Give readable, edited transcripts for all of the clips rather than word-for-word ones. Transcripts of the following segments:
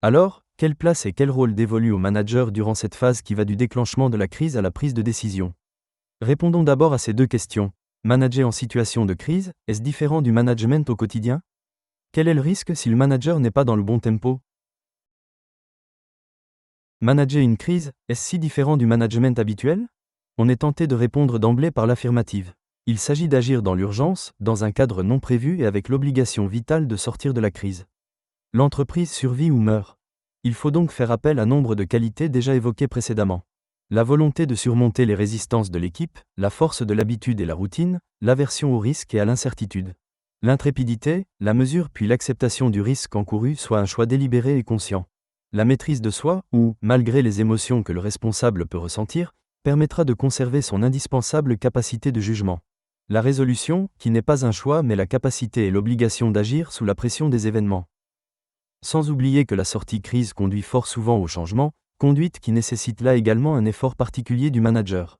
Alors, quelle place et quel rôle dévolue au manager durant cette phase qui va du déclenchement de la crise à la prise de décision? Répondons d'abord à ces deux questions. Manager en situation de crise, est-ce différent du management au quotidien? Quel est le risque si le manager n'est pas dans le bon tempo? Manager une crise, est-ce si différent du management habituel? On est tenté de répondre d'emblée par l'affirmative. Il s'agit d'agir dans l'urgence, dans un cadre non prévu et avec l'obligation vitale de sortir de la crise. L'entreprise survit ou meurt. Il faut donc faire appel à nombre de qualités déjà évoquées précédemment. La volonté de surmonter les résistances de l'équipe, la force de l'habitude et la routine, l'aversion au risque et à l'incertitude. L'intrépidité, la mesure puis l'acceptation du risque encouru soit un choix délibéré et conscient. La maîtrise de soi, ou, malgré les émotions que le responsable peut ressentir, permettra de conserver son indispensable capacité de jugement. La résolution, qui n'est pas un choix mais la capacité et l'obligation d'agir sous la pression des événements. Sans oublier que la sortie crise conduit fort souvent au changement, conduite qui nécessite là également un effort particulier du manager.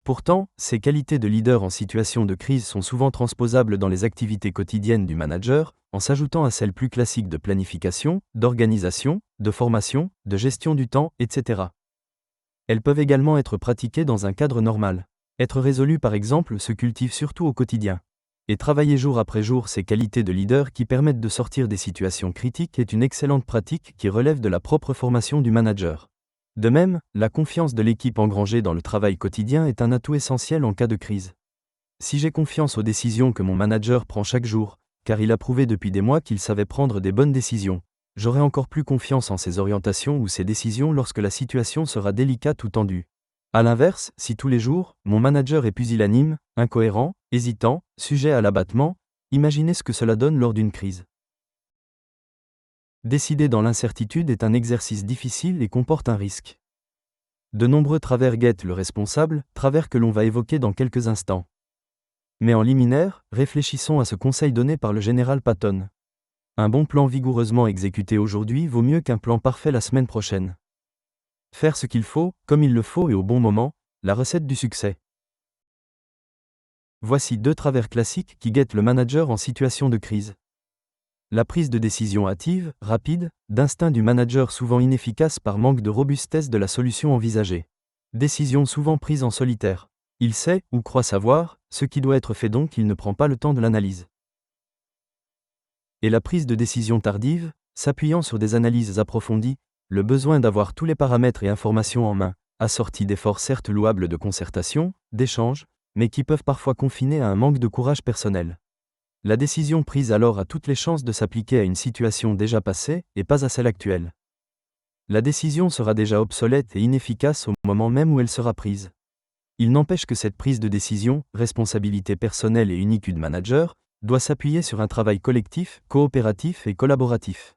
Pourtant, ces qualités de leader en situation de crise sont souvent transposables dans les activités quotidiennes du manager, en s'ajoutant à celles plus classiques de planification, d'organisation, de formation, de gestion du temps, etc. Elles peuvent également être pratiquées dans un cadre normal. Être résolu par exemple se cultive surtout au quotidien. Et travailler jour après jour ces qualités de leader qui permettent de sortir des situations critiques est une excellente pratique qui relève de la propre formation du manager. De même, la confiance de l'équipe engrangée dans le travail quotidien est un atout essentiel en cas de crise. Si j'ai confiance aux décisions que mon manager prend chaque jour, car il a prouvé depuis des mois qu'il savait prendre des bonnes décisions, j'aurai encore plus confiance en ses orientations ou ses décisions lorsque la situation sera délicate ou tendue. A l'inverse, si tous les jours, mon manager est pusillanime, incohérent, hésitant, sujet à l'abattement, imaginez ce que cela donne lors d'une crise. Décider dans l'incertitude est un exercice difficile et comporte un risque. De nombreux travers guettent le responsable, travers que l'on va évoquer dans quelques instants. Mais en liminaire, réfléchissons à ce conseil donné par le général Patton. Un bon plan vigoureusement exécuté aujourd'hui vaut mieux qu'un plan parfait la semaine prochaine. Faire ce qu'il faut, comme il le faut et au bon moment, la recette du succès. Voici deux travers classiques qui guettent le manager en situation de crise. La prise de décision hâtive, rapide, d'instinct du manager souvent inefficace par manque de robustesse de la solution envisagée. Décision souvent prise en solitaire. Il sait, ou croit savoir, ce qui doit être fait donc il ne prend pas le temps de l'analyse. Et la prise de décision tardive, s'appuyant sur des analyses approfondies, le besoin d'avoir tous les paramètres et informations en main, assorti d'efforts certes louables de concertation, d'échange, mais qui peuvent parfois confiner à un manque de courage personnel. La décision prise alors a toutes les chances de s'appliquer à une situation déjà passée, et pas à celle actuelle. La décision sera déjà obsolète et inefficace au moment même où elle sera prise. Il n'empêche que cette prise de décision, responsabilité personnelle et unique du manager, doit s'appuyer sur un travail collectif, coopératif et collaboratif.